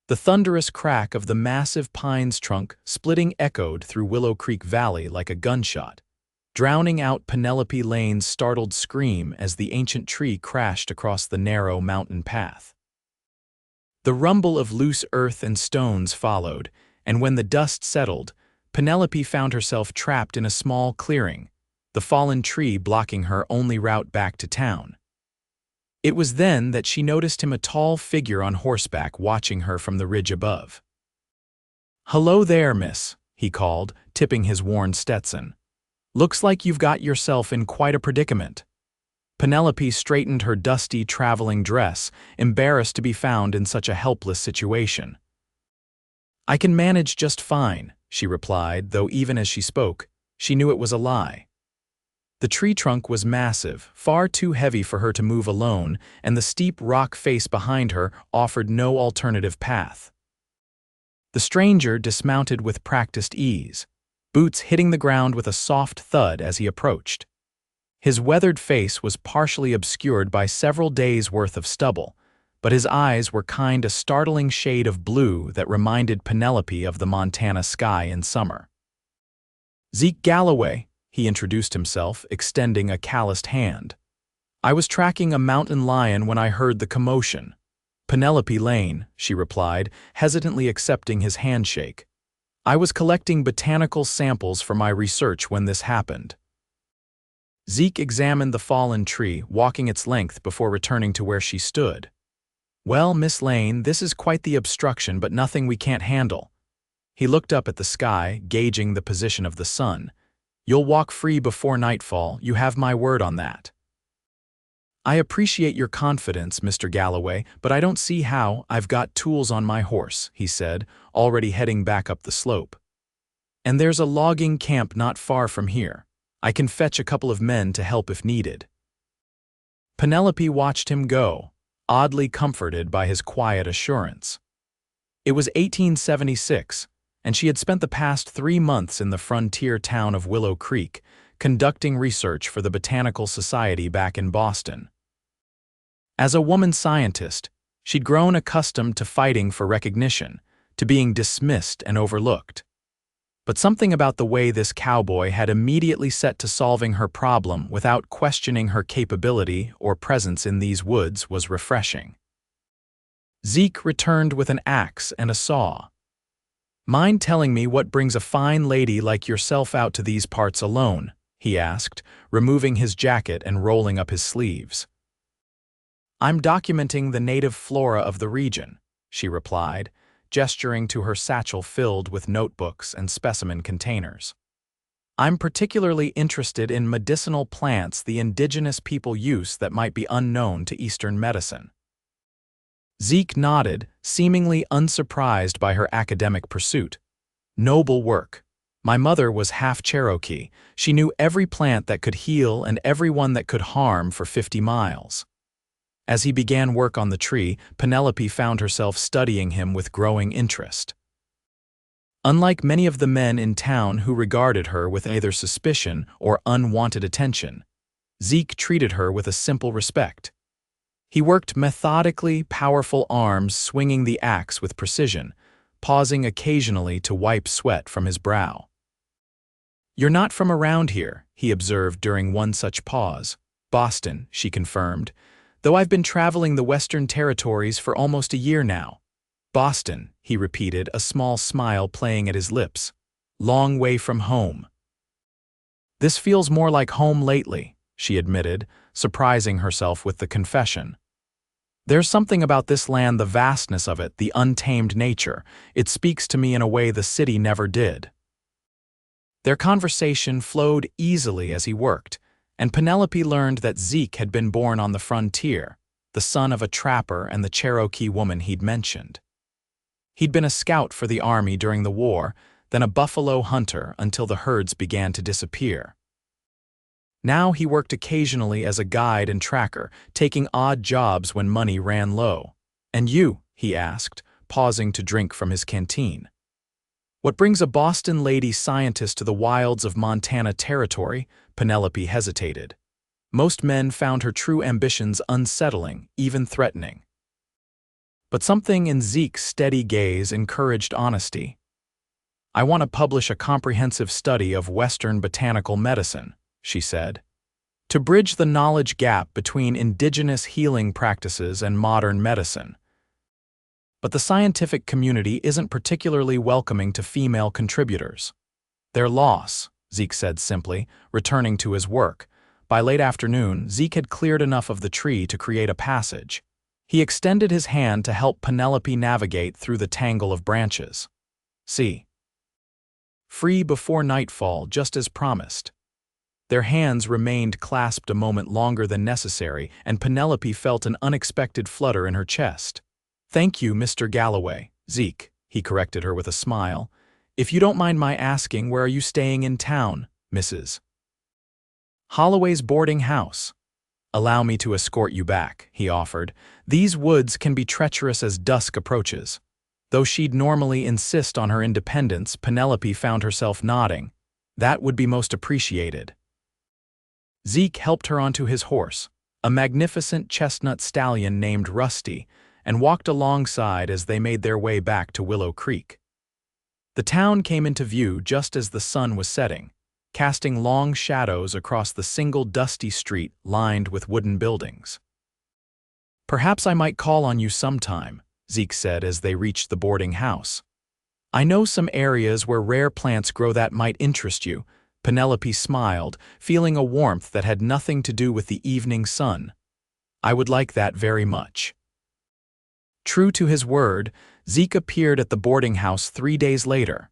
The thunderous crack of the massive pine's trunk splitting echoed through Willow Creek Valley like a gunshot, drowning out Penelope Lane's startled scream as the ancient tree crashed across the narrow mountain path. The rumble of loose earth and stones followed, and when the dust settled, Penelope found herself trapped in a small clearing, the fallen tree blocking her only route back to town. It was then that she noticed him, a tall figure on horseback watching her from the ridge above. "Hello there, miss," he called, tipping his worn Stetson. "Looks like you've got yourself in quite a predicament." Penelope straightened her dusty traveling dress, embarrassed to be found in such a helpless situation. "I can manage just fine," she replied, though even as she spoke, she knew it was a lie. The tree trunk was massive, far too heavy for her to move alone, and the steep rock face behind her offered no alternative path. The stranger dismounted with practiced ease, boots hitting the ground with a soft thud as he approached. His weathered face was partially obscured by several days' worth of stubble, but his eyes were a startling shade of blue that reminded Penelope of the Montana sky in summer. "Zeke Galloway," he introduced himself, extending a calloused hand. "I was tracking a mountain lion when I heard the commotion." "Penelope Lane," she replied, hesitantly accepting his handshake. "I was collecting botanical samples for my research when this happened." Zeke examined the fallen tree, walking its length before returning to where she stood. "Well, Miss Lane, this is quite the obstruction, but nothing we can't handle." He looked up at the sky, gauging the position of the sun. "You'll walk free before nightfall, you have my word on that." "I appreciate your confidence, Mr. Galloway, but I don't see how. I've got tools on my horse," he said, already heading back up the slope. "And there's a logging camp not far from here. I can fetch a couple of men to help if needed." Penelope watched him go, oddly comforted by his quiet assurance. It was 1876, and she had spent the past 3 months in the frontier town of Willow Creek, conducting research for the Botanical Society back in Boston. As a woman scientist, she'd grown accustomed to fighting for recognition, to being dismissed and overlooked. But something about the way this cowboy had immediately set to solving her problem without questioning her capability or presence in these woods was refreshing. Zeke returned with an axe and a saw. "Mind telling me what brings a fine lady like yourself out to these parts alone?" he asked, removing his jacket and rolling up his sleeves. "I'm documenting the native flora of the region," she replied, gesturing to her satchel filled with notebooks and specimen containers. "I'm particularly interested in medicinal plants the indigenous people use that might be unknown to Eastern medicine." Zeke nodded, seemingly unsurprised by her academic pursuit. "Noble work. My mother was half Cherokee. She knew every plant that could heal and every one that could harm for 50 miles. As he began work on the tree, Penelope found herself studying him with growing interest. Unlike many of the men in town who regarded her with either suspicion or unwanted attention, Zeke treated her with a simple respect. He worked methodically, powerful arms swinging the axe with precision, pausing occasionally to wipe sweat from his brow. "You're not from around here," he observed during one such pause. "Boston," she confirmed, "though I've been traveling the Western Territories for almost a year now." "Boston," he repeated, a small smile playing at his lips. "Long way from home." "This feels more like home lately," she admitted, surprising herself with the confession. "There's something about this land, the vastness of it, the untamed nature. It speaks to me in a way the city never did." Their conversation flowed easily as he worked, and Penelope learned that Zeke had been born on the frontier, the son of a trapper and the Cherokee woman he'd mentioned. He'd been a scout for the army during the war, then a buffalo hunter until the herds began to disappear. Now he worked occasionally as a guide and tracker, taking odd jobs when money ran low. "And you?" he asked, pausing to drink from his canteen. "What brings a Boston lady scientist to the wilds of Montana Territory?" Penelope hesitated. Most men found her true ambitions unsettling, even threatening. But something in Zeke's steady gaze encouraged honesty. "I want to publish a comprehensive study of Western botanical medicine," she said, "to bridge the knowledge gap between indigenous healing practices and modern medicine. But the scientific community isn't particularly welcoming to female contributors." "Their loss," Zeke said simply, returning to his work. By late afternoon, Zeke had cleared enough of the tree to create a passage. He extended his hand to help Penelope navigate through the tangle of branches. "See." Free before nightfall, just as promised. Their hands remained clasped a moment longer than necessary, and Penelope felt an unexpected flutter in her chest. "Thank you, Mr. Galloway." "Zeke," he corrected her with a smile. "If you don't mind my asking, where are you staying in town, Mrs. Holloway's boarding house?" "Allow me to escort you back," he offered. "These woods can be treacherous as dusk approaches." Though she'd normally insist on her independence, Penelope found herself nodding. That would be most appreciated. Zeke helped her onto his horse, a magnificent chestnut stallion named Rusty, and walked alongside as they made their way back to Willow Creek. The town came into view just as the sun was setting, casting long shadows across the single dusty street lined with wooden buildings. "Perhaps I might call on you sometime," Zeke said as they reached the boarding house. "I know some areas where rare plants grow that might interest you." Penelope smiled, feeling a warmth that had nothing to do with the evening sun. "I would like that very much." True to his word, Zeke appeared at the boarding house 3 days later.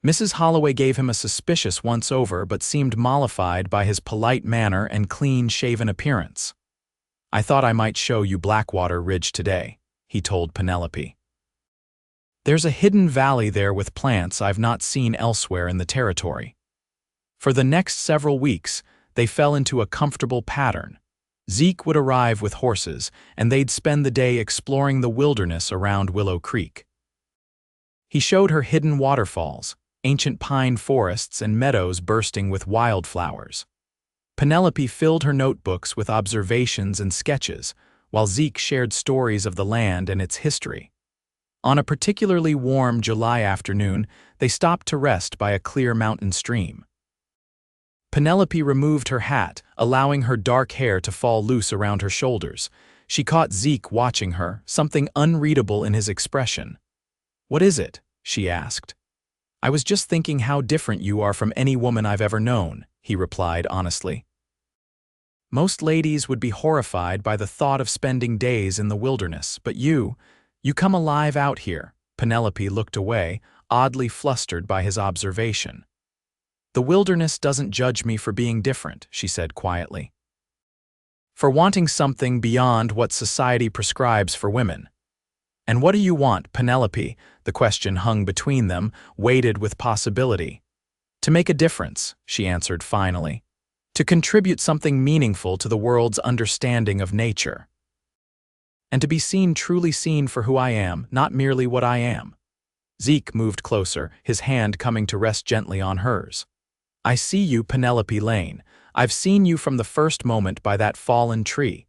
Mrs. Holloway gave him a suspicious once-over but seemed mollified by his polite manner and clean-shaven appearance. "I thought I might show you Blackwater Ridge today," he told Penelope. "There's a hidden valley there with plants I've not seen elsewhere in the territory." For the next several weeks, they fell into a comfortable pattern. Zeke would arrive with horses, and they'd spend the day exploring the wilderness around Willow Creek. He showed her hidden waterfalls, ancient pine forests, and meadows bursting with wildflowers. Penelope filled her notebooks with observations and sketches, while Zeke shared stories of the land and its history. On a particularly warm July afternoon, they stopped to rest by a clear mountain stream. Penelope removed her hat, allowing her dark hair to fall loose around her shoulders. She caught Zeke watching her, something unreadable in his expression. "What is it?" she asked. "I was just thinking how different you are from any woman I've ever known," he replied honestly. "Most ladies would be horrified by the thought of spending days in the wilderness, but you come alive out here." Penelope looked away, oddly flustered by his observation. "The wilderness doesn't judge me for being different," she said quietly. "For wanting something beyond what society prescribes for women." "And what do you want, Penelope?" The question hung between them, weighted with possibility. "To make a difference," she answered finally. "To contribute something meaningful to the world's understanding of nature. And to be seen, truly seen for who I am, not merely what I am." Zeke moved closer, his hand coming to rest gently on hers. "I see you, Penelope Lane. I've seen you from the first moment by that fallen tree."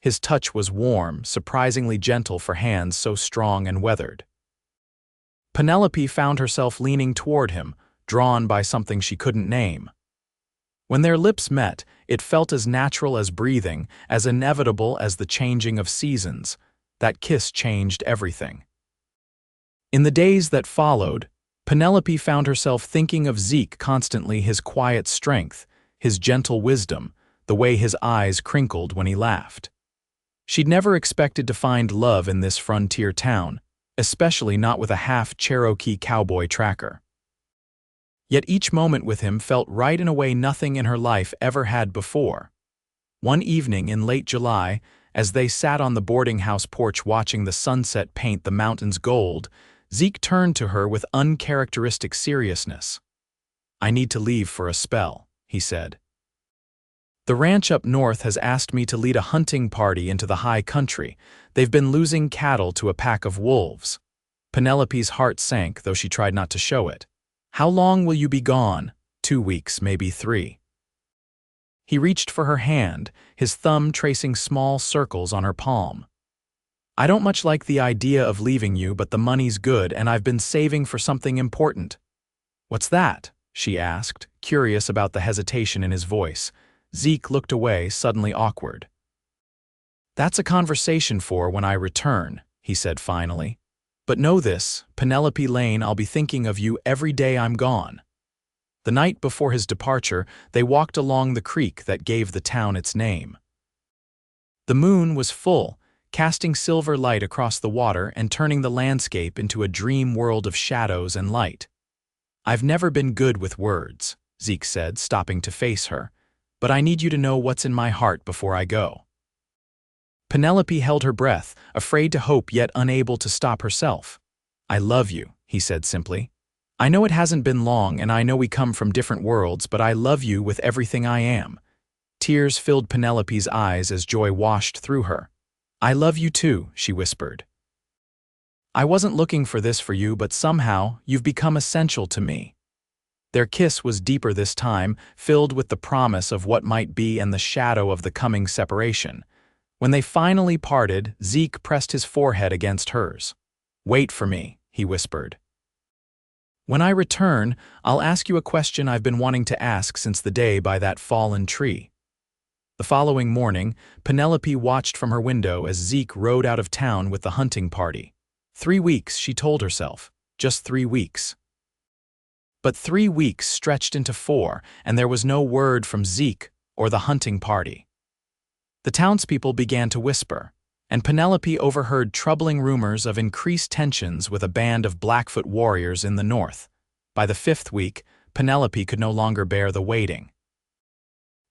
His touch was warm, surprisingly gentle for hands so strong and weathered. Penelope found herself leaning toward him, drawn by something she couldn't name. When their lips met, it felt as natural as breathing, as inevitable as the changing of seasons. That kiss changed everything. In the days that followed, Penelope found herself thinking of Zeke constantly, his quiet strength, his gentle wisdom, the way his eyes crinkled when he laughed. She'd never expected to find love in this frontier town, especially not with a half-Cherokee cowboy tracker. Yet each moment with him felt right in a way nothing in her life ever had before. One evening in late July, as they sat on the boarding house porch watching the sunset paint the mountains gold, Zeke turned to her with uncharacteristic seriousness. "I need to leave for a spell," he said. "The ranch up north has asked me to lead a hunting party into the high country. They've been losing cattle to a pack of wolves." Penelope's heart sank, though she tried not to show it. "How long will you be gone?" 2 weeks, maybe 3. He reached for her hand, his thumb tracing small circles on her palm. I don't much like the idea of leaving you, but the money's good and I've been saving for something important. What's that? She asked, curious about the hesitation in his voice. Zeke looked away, suddenly awkward. That's a conversation for when I return, he said finally. But know this, Penelope Lane, I'll be thinking of you every day I'm gone. The night before his departure, they walked along the creek that gave the town its name. The moon was full, casting silver light across the water and turning the landscape into a dream world of shadows and light. I've never been good with words, Zeke said, stopping to face her, but I need you to know what's in my heart before I go. Penelope held her breath, afraid to hope yet unable to stop herself. I love you, he said simply. I know it hasn't been long and I know we come from different worlds, but I love you with everything I am. Tears filled Penelope's eyes as joy washed through her. I love you too, she whispered. I wasn't looking for this for you, but somehow you've become essential to me. Their kiss was deeper this time, filled with the promise of what might be and the shadow of the coming separation. When they finally parted, Zeke pressed his forehead against hers. Wait for me, he whispered. When I return, I'll ask you a question I've been wanting to ask since the day by that fallen tree. The following morning, Penelope watched from her window as Zeke rode out of town with the hunting party. 3 weeks, she told herself. Just 3 weeks. But 3 weeks stretched into 4, and there was no word from Zeke or the hunting party. The townspeople began to whisper, and Penelope overheard troubling rumors of increased tensions with a band of Blackfoot warriors in the north. By the 5th week, Penelope could no longer bear the waiting.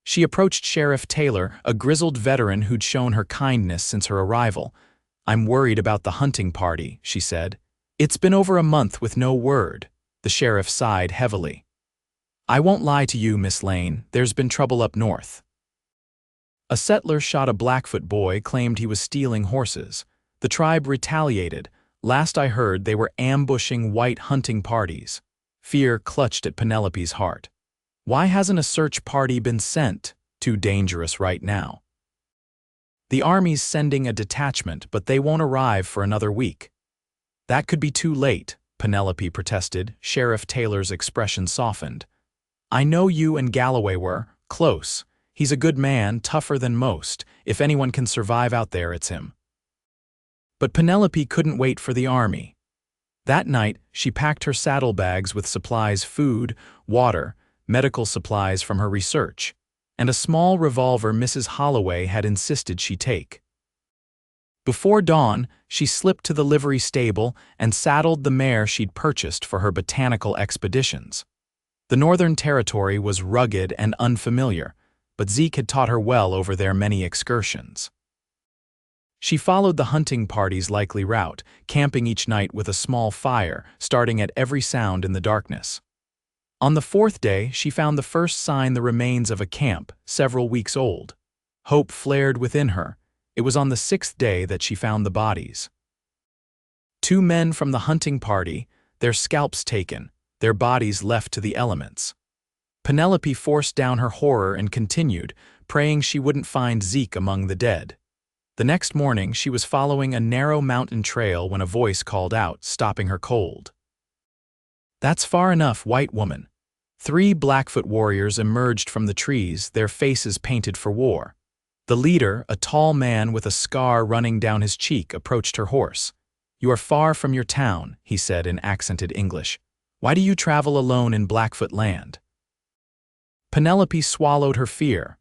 She approached Sheriff Taylor, a grizzled veteran who'd shown her kindness since her arrival. I'm worried about the hunting party, she said. It's been over a month with no word. The sheriff sighed heavily. I won't lie to you, Miss Lane, there's been trouble up north. A settler shot a Blackfoot boy, claimed he was stealing horses. The tribe retaliated. Last I heard, they were ambushing white hunting parties. Fear clutched at Penelope's heart. Why hasn't a search party been sent? Too dangerous right now. The army's sending a detachment, but they won't arrive for another week. That could be too late, Penelope protested. Sheriff Taylor's expression softened. I know you and Galloway were close. He's a good man, tougher than most. If anyone can survive out there, it's him. But Penelope couldn't wait for the army. That night, she packed her saddlebags with supplies, food, water, medical supplies from her research, and a small revolver Mrs. Holloway had insisted she take. Before dawn, she slipped to the livery stable and saddled the mare she'd purchased for her botanical expeditions. The Northern Territory was rugged and unfamiliar, but Zeke had taught her well over their many excursions. She followed the hunting party's likely route, camping each night with a small fire, starting at every sound in the darkness. On the 4th day, she found the first sign, the remains of a camp, several weeks old. Hope flared within her. It was on the 6th day that she found the bodies. 2 men from the hunting party, their scalps taken, their bodies left to the elements. Penelope forced down her horror and continued, praying she wouldn't find Zeke among the dead. The next morning, she was following a narrow mountain trail when a voice called out, stopping her cold. That's far enough, white woman. 3 Blackfoot warriors emerged from the trees, their faces painted for war. The leader, a tall man with a scar running down his cheek, approached her horse. You are far from your town, he said in accented English. Why do you travel alone in Blackfoot land? Penelope swallowed her fear.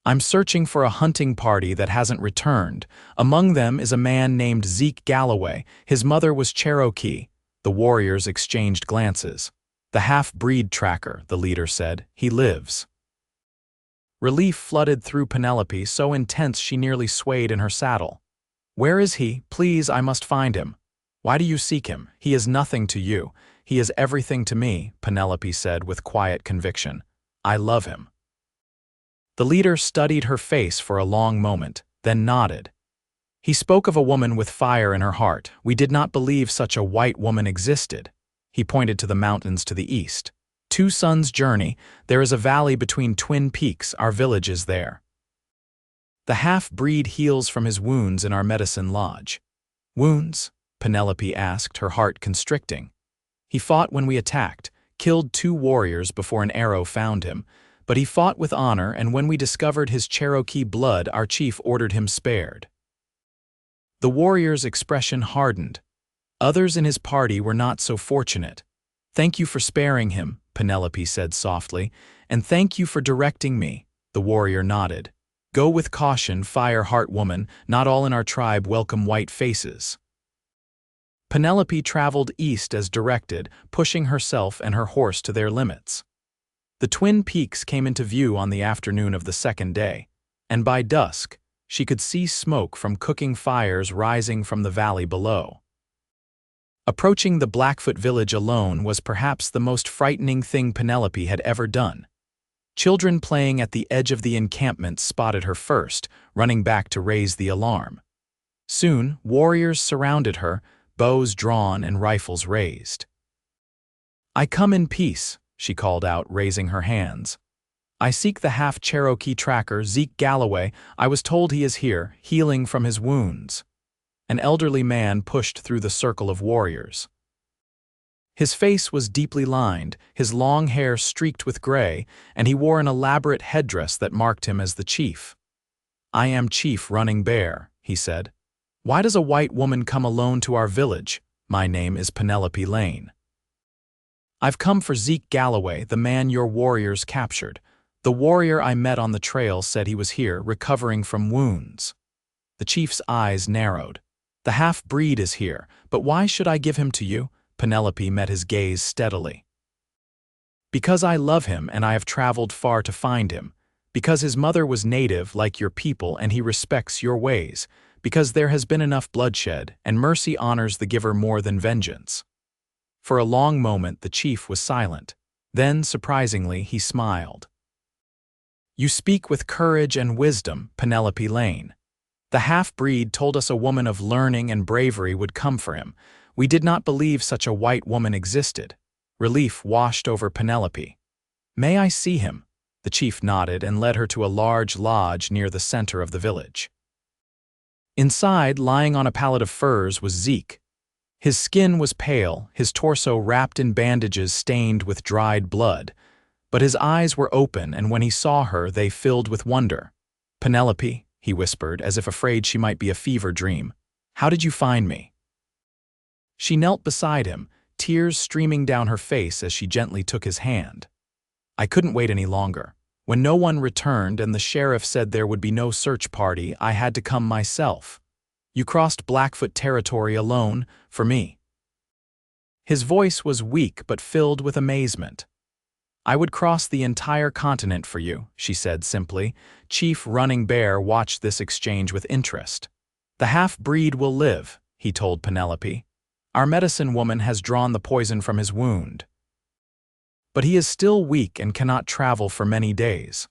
I'm searching for a hunting party that hasn't returned. Among them is a man named Zeke Galloway. His mother was Cherokee. The warriors exchanged glances. The half-breed tracker, the leader said. He lives. Relief flooded through Penelope, so intense she nearly swayed in her saddle. Where is he? Please, I must find him. Why do you seek him? He is nothing to you. He is everything to me, Penelope said with quiet conviction. I love him. The leader studied her face for a long moment, then nodded. He spoke of a woman with fire in her heart. We did not believe such a white woman existed. He pointed to the mountains to the east. 2 suns' journey, there is a valley between twin peaks, our village is there. The half-breed heals from his wounds in our medicine lodge. Wounds? Penelope asked, her heart constricting. He fought when we attacked, killed 2 warriors before an arrow found him, but he fought with honor, and when we discovered his Cherokee blood, our chief ordered him spared. The warrior's expression hardened. Others in his party were not so fortunate. Thank you for sparing him, Penelope said softly, and thank you for directing me. The warrior nodded. Go with caution, Fireheart woman, not all in our tribe welcome white faces. Penelope traveled east as directed, pushing herself and her horse to their limits. The Twin Peaks came into view on the afternoon of the second day, and by dusk, she could see smoke from cooking fires rising from the valley below. Approaching the Blackfoot village alone was perhaps the most frightening thing Penelope had ever done. Children playing at the edge of the encampment spotted her first, running back to raise the alarm. Soon, warriors surrounded her, bows drawn and rifles raised. I come in peace, she called out, raising her hands. I seek the half-Cherokee tracker, Zeke Galloway. I was told he is here, healing from his wounds. An elderly man pushed through the circle of warriors. His face was deeply lined, his long hair streaked with gray, and he wore an elaborate headdress that marked him as the chief. I am Chief Running Bear, he said. Why does a white woman come alone to our village? My name is Penelope Lane. I've come for Zeke Galloway, the man your warriors captured. The warrior I met on the trail said he was here, recovering from wounds. The chief's eyes narrowed. The half-breed is here, but why should I give him to you? Penelope met his gaze steadily. Because I love him and I have traveled far to find him. Because his mother was native like your people and he respects your ways. Because there has been enough bloodshed and mercy honors the giver more than vengeance. For a long moment the chief was silent. Then, surprisingly, he smiled. You speak with courage and wisdom, Penelope Lane. The half-breed told us a woman of learning and bravery would come for him. We did not believe such a white woman existed. Relief washed over Penelope. May I see him? The chief nodded and led her to a large lodge near the center of the village. Inside, lying on a pallet of furs, was Zeke. His skin was pale, his torso wrapped in bandages stained with dried blood. But his eyes were open, and when he saw her, they filled with wonder. Penelope, he whispered, as if afraid she might be a fever dream. How did you find me? She knelt beside him, tears streaming down her face as she gently took his hand. I couldn't wait any longer. When no one returned and the sheriff said there would be no search party, I had to come myself. You crossed Blackfoot territory alone, for me. His voice was weak but filled with amazement. I would cross the entire continent for you, she said simply. Chief Running Bear watched this exchange with interest. The half-breed will live, he told Penelope. Our medicine woman has drawn the poison from his wound. But he is still weak and cannot travel for many days.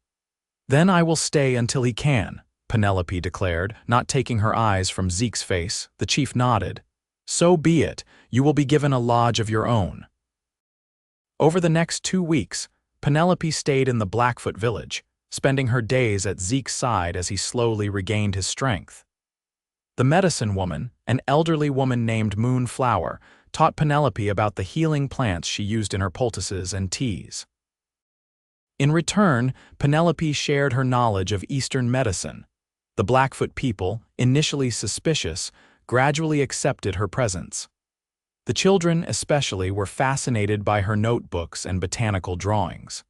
Then I will stay until he can, Penelope declared, not taking her eyes from Zeke's face. The chief nodded. So be it, you will be given a lodge of your own. Over the next 2 weeks, Penelope stayed in the Blackfoot village, spending her days at Zeke's side as he slowly regained his strength. The medicine woman, an elderly woman named Moonflower, taught Penelope about the healing plants she used in her poultices and teas. In return, Penelope shared her knowledge of Eastern medicine. The Blackfoot people, initially suspicious, gradually accepted her presence. The children, especially, were fascinated by her notebooks and botanical drawings.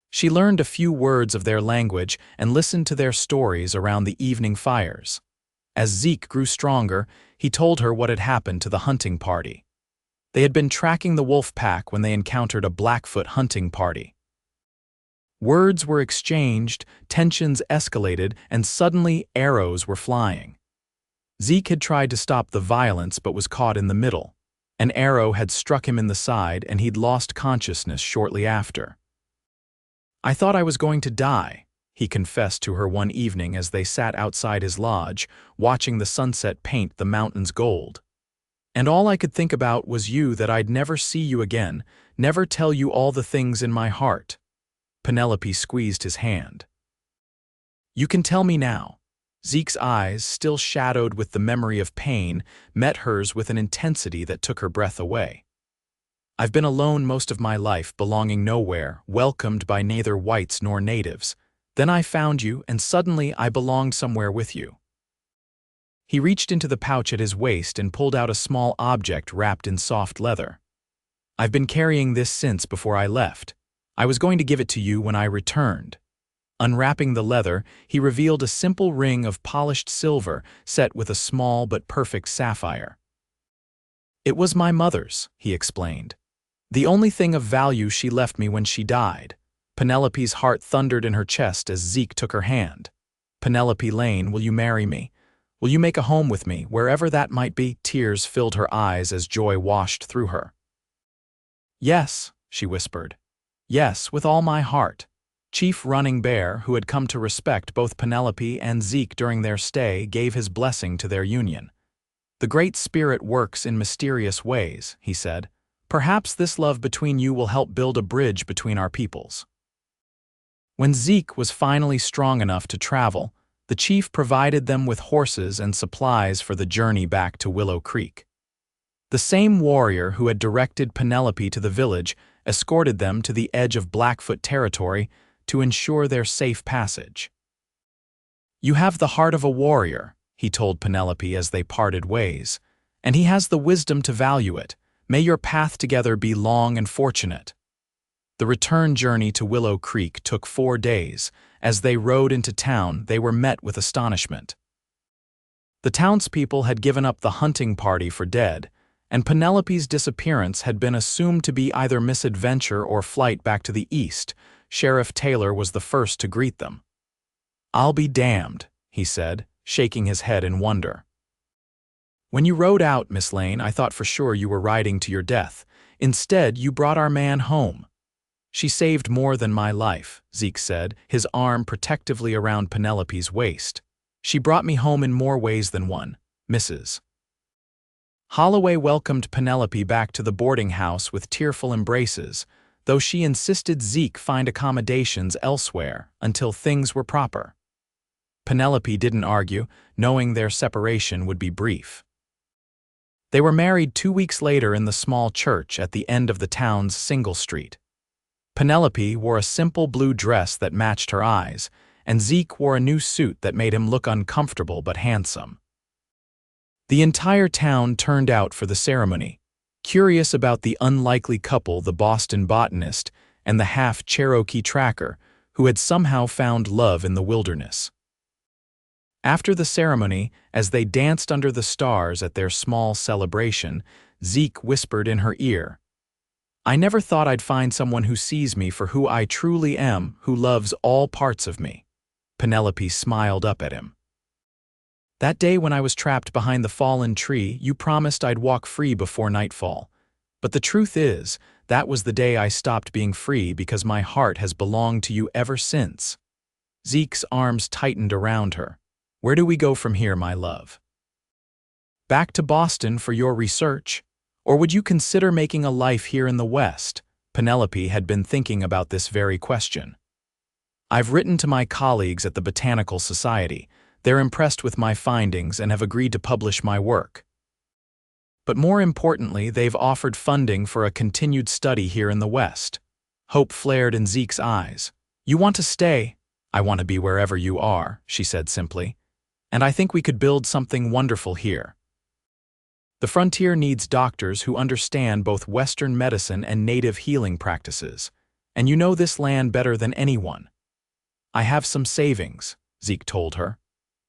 She learned a few words of their language and listened to their stories around the evening fires. As Zeke grew stronger, he told her what had happened to the hunting party. They had been tracking the wolf pack when they encountered a Blackfoot hunting party. Words were exchanged, tensions escalated, and suddenly arrows were flying. Zeke had tried to stop the violence but was caught in the middle. An arrow had struck him in the side and he'd lost consciousness shortly after. I thought I was going to die, he confessed to her one evening as they sat outside his lodge, watching the sunset paint the mountains gold. And all I could think about was you, that I'd never see you again, never tell you all the things in my heart. Penelope squeezed his hand. You can tell me now. Zeke's eyes, still shadowed with the memory of pain, met hers with an intensity that took her breath away. I've been alone most of my life, belonging nowhere, welcomed by neither whites nor natives. Then I found you, and suddenly I belonged somewhere with you. He reached into the pouch at his waist and pulled out a small object wrapped in soft leather. I've been carrying this since before I left. I was going to give it to you when I returned. Unwrapping the leather, he revealed a simple ring of polished silver set with a small but perfect sapphire. It was my mother's, he explained. The only thing of value she left me when she died. Penelope's heart thundered in her chest as Zeke took her hand. Penelope Lane, will you marry me? Will you make a home with me, wherever that might be? Tears filled her eyes as joy washed through her. Yes, she whispered. Yes, with all my heart. Chief Running Bear, who had come to respect both Penelope and Zeke during their stay, gave his blessing to their union. The Great Spirit works in mysterious ways, he said. Perhaps this love between you will help build a bridge between our peoples. When Zeke was finally strong enough to travel, the chief provided them with horses and supplies for the journey back to Willow Creek. The same warrior who had directed Penelope to the village escorted them to the edge of Blackfoot territory to ensure their safe passage. You have the heart of a warrior, he told Penelope as they parted ways, and he has the wisdom to value it. May your path together be long and fortunate. The return journey to Willow Creek took 4 days. As they rode into town, they were met with astonishment. The townspeople had given up the hunting party for dead, and Penelope's disappearance had been assumed to be either misadventure or flight back to the east. Sheriff Taylor was the first to greet them. I'll be damned, he said, shaking his head in wonder. When you rode out, Miss Lane, I thought for sure you were riding to your death. Instead, you brought our man home. She saved more than my life, Zeke said, his arm protectively around Penelope's waist. She brought me home in more ways than one, Mrs. Holloway welcomed Penelope back to the boarding house with tearful embraces, though she insisted Zeke find accommodations elsewhere until things were proper. Penelope didn't argue, knowing their separation would be brief. They were married 2 weeks later in the small church at the end of the town's single street. Penelope wore a simple blue dress that matched her eyes, and Zeke wore a new suit that made him look uncomfortable but handsome. The entire town turned out for the ceremony, curious about the unlikely couple, the Boston botanist and the half-Cherokee tracker, who had somehow found love in the wilderness. After the ceremony, as they danced under the stars at their small celebration, Zeke whispered in her ear, I never thought I'd find someone who sees me for who I truly am, who loves all parts of me. Penelope smiled up at him. That day when I was trapped behind the fallen tree, you promised I'd walk free before nightfall. But the truth is, that was the day I stopped being free because my heart has belonged to you ever since. Zeke's arms tightened around her. Where do we go from here, my love? Back to Boston for your research? Or would you consider making a life here in the West? Penelope had been thinking about this very question. I've written to my colleagues at the Botanical Society. They're impressed with my findings and have agreed to publish my work. But more importantly, they've offered funding for a continued study here in the West. Hope flared in Zeke's eyes. You want to stay? I want to be wherever you are, she said simply. And I think we could build something wonderful here. The frontier needs doctors who understand both Western medicine and native healing practices, and you know this land better than anyone. I have some savings, Zeke told her.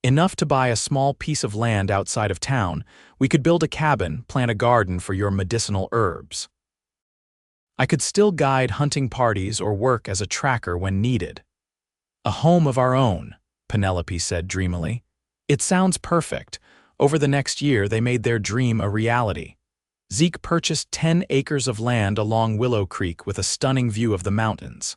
Enough to buy a small piece of land outside of town. We could build a cabin, plant a garden for your medicinal herbs. I could still guide hunting parties or work as a tracker when needed. A home of our own, Penelope said dreamily. It sounds perfect. Over the next year, they made their dream a reality. Zeke purchased 10 acres of land along Willow Creek with a stunning view of the mountains.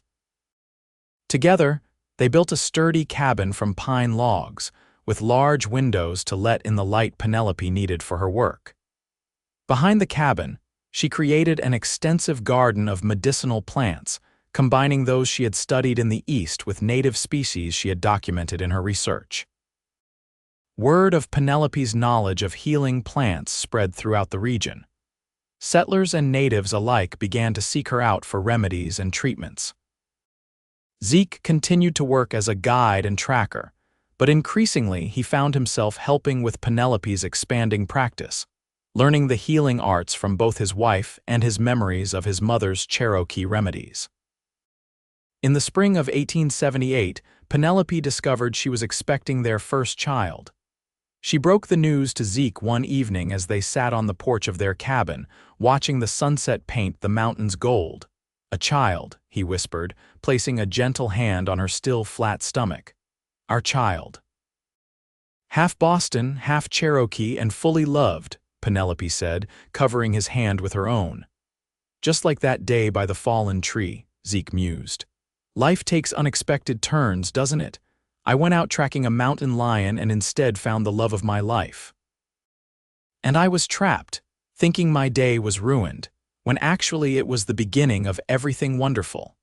Together, they built a sturdy cabin from pine logs, with large windows to let in the light Penelope needed for her work. Behind the cabin, she created an extensive garden of medicinal plants, combining those she had studied in the East with native species she had documented in her research. Word of Penelope's knowledge of healing plants spread throughout the region. Settlers and natives alike began to seek her out for remedies and treatments. Zeke continued to work as a guide and tracker, but increasingly he found himself helping with Penelope's expanding practice, learning the healing arts from both his wife and his memories of his mother's Cherokee remedies. In the spring of 1878, Penelope discovered she was expecting their first child. She broke the news to Zeke one evening as they sat on the porch of their cabin, watching the sunset paint the mountains gold. "A child," he whispered, placing a gentle hand on her still flat stomach. "Our child. Half Boston, half Cherokee, and fully loved," Penelope said, covering his hand with her own. "Just like that day by the fallen tree," Zeke mused. "Life takes unexpected turns, doesn't it? I went out tracking a mountain lion and instead found the love of my life. And I was trapped, thinking my day was ruined, when actually it was the beginning of everything wonderful."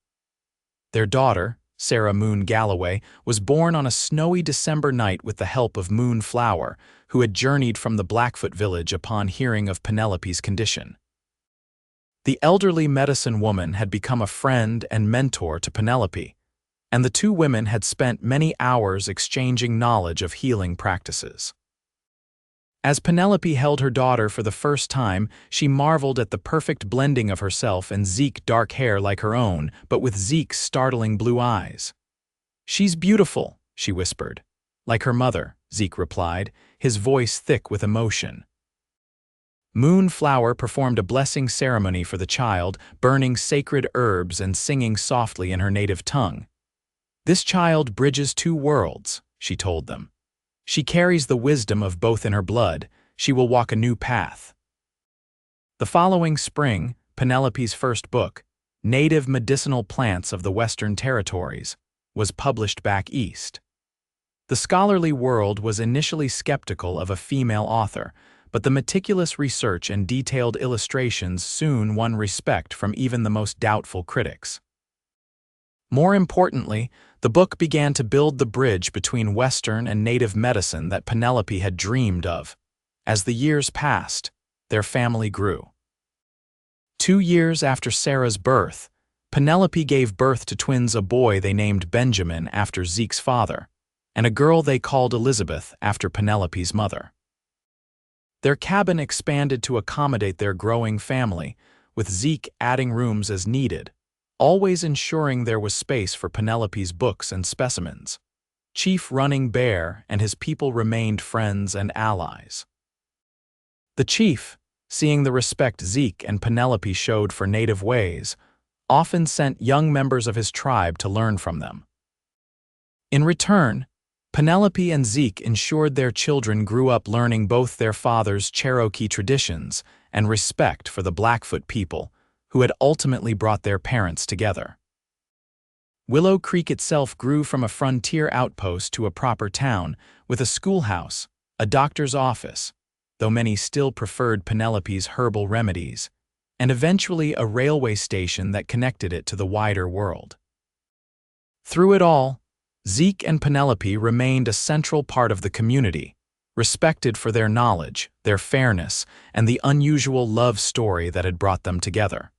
Their daughter, Sarah Moon Galloway, was born on a snowy December night with the help of Moon Flower, who had journeyed from the Blackfoot village upon hearing of Penelope's condition. The elderly medicine woman had become a friend and mentor to Penelope, and the two women had spent many hours exchanging knowledge of healing practices. As Penelope held her daughter for the first time, she marveled at the perfect blending of herself and Zeke's dark hair like her own, but with Zeke's startling blue eyes. "She's beautiful," she whispered. "Like her mother," Zeke replied, his voice thick with emotion. Moon Flower performed a blessing ceremony for the child, burning sacred herbs and singing softly in her native tongue. "This child bridges two worlds," she told them. "She carries the wisdom of both in her blood. She will walk a new path." The following spring, Penelope's first book, Native Medicinal Plants of the Western Territories, was published back east. The scholarly world was initially skeptical of a female author, but the meticulous research and detailed illustrations soon won respect from even the most doubtful critics. More importantly, the book began to build the bridge between Western and native medicine that Penelope had dreamed of. As the years passed, their family grew. 2 years after Sarah's birth, Penelope gave birth to twins, a boy they named Benjamin after Zeke's father, and a girl they called Elizabeth after Penelope's mother. Their cabin expanded to accommodate their growing family, with Zeke adding rooms as needed, always ensuring there was space for Penelope's books and specimens. Chief Running Bear and his people remained friends and allies. The chief, seeing the respect Zeke and Penelope showed for native ways, often sent young members of his tribe to learn from them. In return, Penelope and Zeke ensured their children grew up learning both their father's Cherokee traditions and respect for the Blackfoot people, who had ultimately brought their parents together. Willow Creek itself grew from a frontier outpost to a proper town, with a schoolhouse, a doctor's office, though many still preferred Penelope's herbal remedies, and eventually a railway station that connected it to the wider world. Through it all, Zeke and Penelope remained a central part of the community, respected for their knowledge, their fairness, and the unusual love story that had brought them together.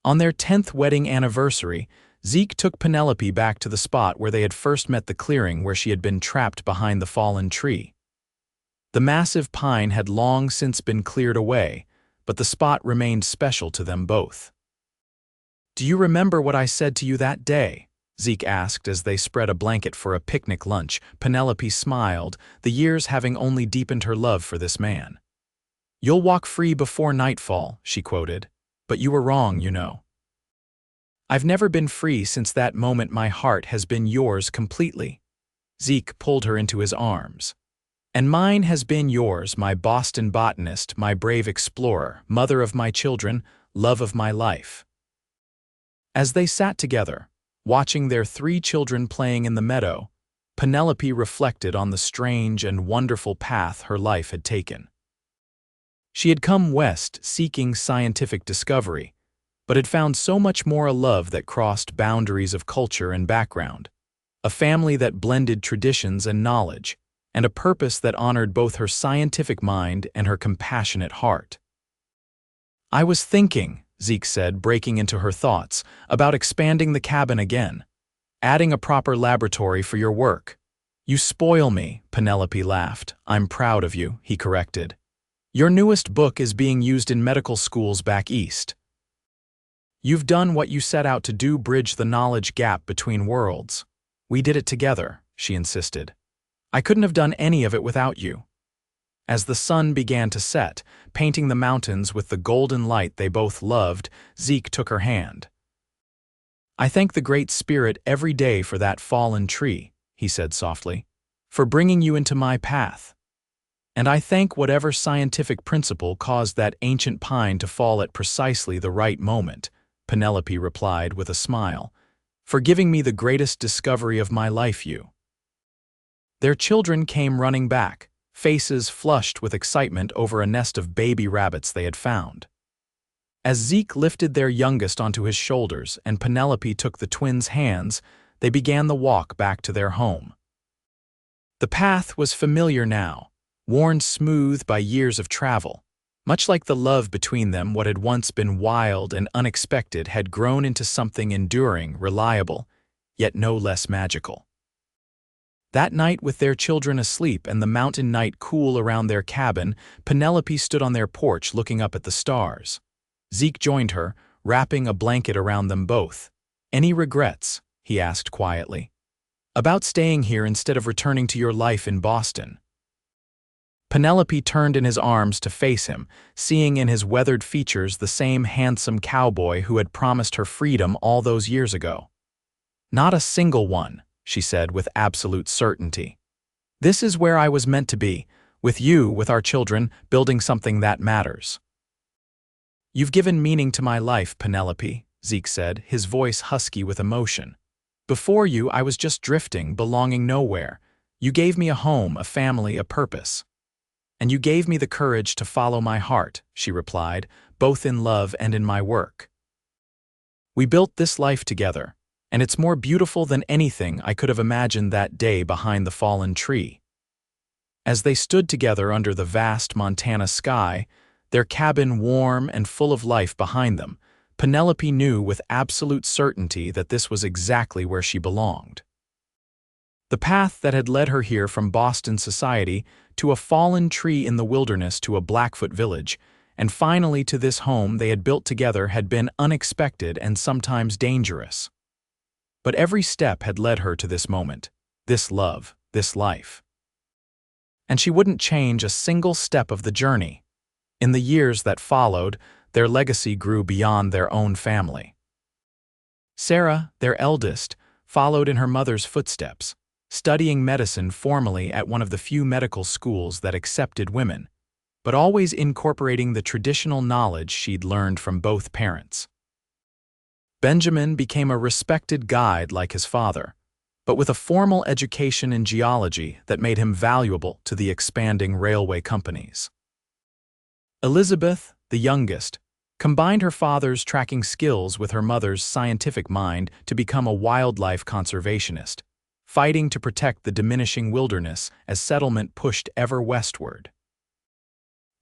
On their 10th wedding anniversary, Zeke took Penelope back to the spot where they had first met, the clearing where she had been trapped behind the fallen tree. The massive pine had long since been cleared away, but the spot remained special to them both. "Do you remember what I said to you that day?" Zeke asked as they spread a blanket for a picnic lunch. Penelope smiled, the years having only deepened her love for this man. "You'll walk free before nightfall," she quoted. "But you were wrong, you know. I've never been free since that moment. My heart has been yours completely." Zeke pulled her into his arms. "And mine has been yours, my Boston botanist, my brave explorer, mother of my children, love of my life." As they sat together, watching their 3 children playing in the meadow, Penelope reflected on the strange and wonderful path her life had taken. She had come west seeking scientific discovery, but had found so much more a love that crossed boundaries of culture and background, a family that blended traditions and knowledge, and a purpose that honored both her scientific mind and her compassionate heart. "I was thinking," Zeke said, breaking into her thoughts, "about expanding the cabin again, adding a proper laboratory for your work." "You spoil me," Penelope laughed. "I'm proud of you," he corrected. "Your newest book is being used in medical schools back east. You've done what you set out to do, bridge the knowledge gap between worlds." "We did it together," she insisted. "I couldn't have done any of it without you." As the sun began to set, painting the mountains with the golden light they both loved, Zeke took her hand. "I thank the Great Spirit every day for that fallen tree," he said softly, "for bringing you into my path. And I thank whatever scientific principle caused that ancient pine to fall at precisely the right moment," Penelope replied with a smile, "for giving me the greatest discovery of my life, you." Their children came running back, faces flushed with excitement over a nest of baby rabbits they had found. As Zeke lifted their youngest onto his shoulders and Penelope took the twins' hands, they began the walk back to their home. The path was familiar now, worn smooth by years of travel. Much like the love between them, what had once been wild and unexpected had grown into something enduring, reliable, yet no less magical. That night, with their children asleep and the mountain night cool around their cabin, Penelope stood on their porch looking up at the stars. Zeke joined her, wrapping a blanket around them both. "Any regrets?" he asked quietly. "About staying here instead of returning to your life in Boston?" Penelope turned in his arms to face him, seeing in his weathered features the same handsome cowboy who had promised her freedom all those years ago. "Not a single one," she said with absolute certainty. "This is where I was meant to be, with you, with our children, building something that matters." "You've given meaning to my life, Penelope," Zeke said, his voice husky with emotion. "Before you, I was just drifting, belonging nowhere. You gave me a home, a family, a purpose. And you gave me the courage to follow my heart," she replied, "both in love and in my work. We built this life together, and it's more beautiful than anything I could have imagined that day behind the fallen tree." As they stood together under the vast Montana sky, their cabin warm and full of life behind them, Penelope knew with absolute certainty that this was exactly where she belonged. The path that had led her here from Boston society to a fallen tree in the wilderness to a Blackfoot village, and finally to this home they had built together had been unexpected and sometimes dangerous. But every step had led her to this moment, this love, this life. And she wouldn't change a single step of the journey. In the years that followed, their legacy grew beyond their own family. Sarah, their eldest, followed in her mother's footsteps, studying medicine formally at one of the few medical schools that accepted women, but always incorporating the traditional knowledge she'd learned from both parents. Benjamin became a respected guide like his father, but with a formal education in geology that made him valuable to the expanding railway companies. Elizabeth, the youngest, combined her father's tracking skills with her mother's scientific mind to become a wildlife conservationist, fighting to protect the diminishing wilderness as settlement pushed ever westward.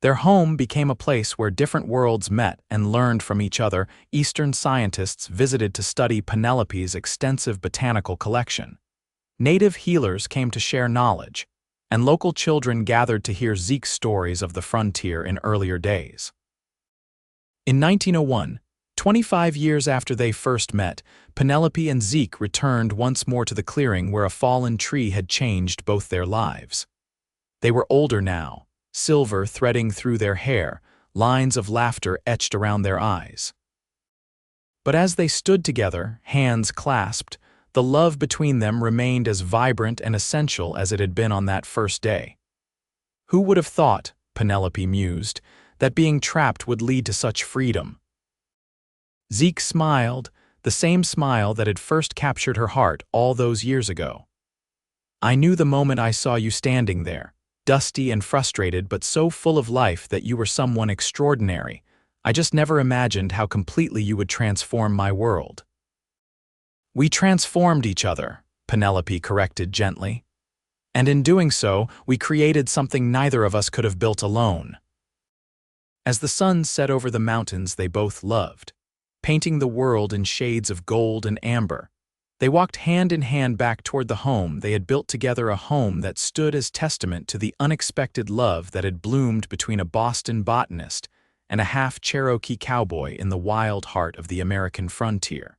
Their home became a place where different worlds met and learned from each other. Eastern scientists visited to study Penelope's extensive botanical collection. Native healers came to share knowledge, and local children gathered to hear Zeke's stories of the frontier in earlier days. In 1901, 25 years after they first met, Penelope and Zeke returned once more to the clearing where a fallen tree had changed both their lives. They were older now, silver threading through their hair, lines of laughter etched around their eyes. But as they stood together, hands clasped, the love between them remained as vibrant and essential as it had been on that first day. Who would have thought, Penelope mused, that being trapped would lead to such freedom? Zeke smiled, the same smile that had first captured her heart all those years ago. "I knew the moment I saw you standing there, dusty and frustrated but so full of life that you were someone extraordinary. I just never imagined how completely you would transform my world." "We transformed each other," Penelope corrected gently. "And in doing so, we created something neither of us could have built alone." As the sun set over the mountains they both loved, painting the world in shades of gold and amber, they walked hand in hand back toward the home they had built together, a home that stood as testament to the unexpected love that had bloomed between a Boston botanist and a half-Cherokee cowboy in the wild heart of the American frontier.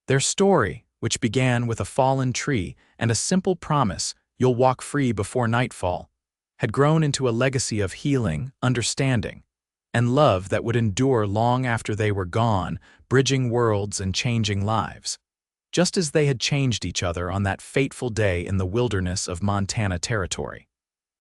Their story, which began with a fallen tree and a simple promise, "You'll walk free before nightfall," had grown into a legacy of healing, understanding, and love that would endure long after they were gone, bridging worlds and changing lives, just as they had changed each other on that fateful day in the wilderness of Montana Territory.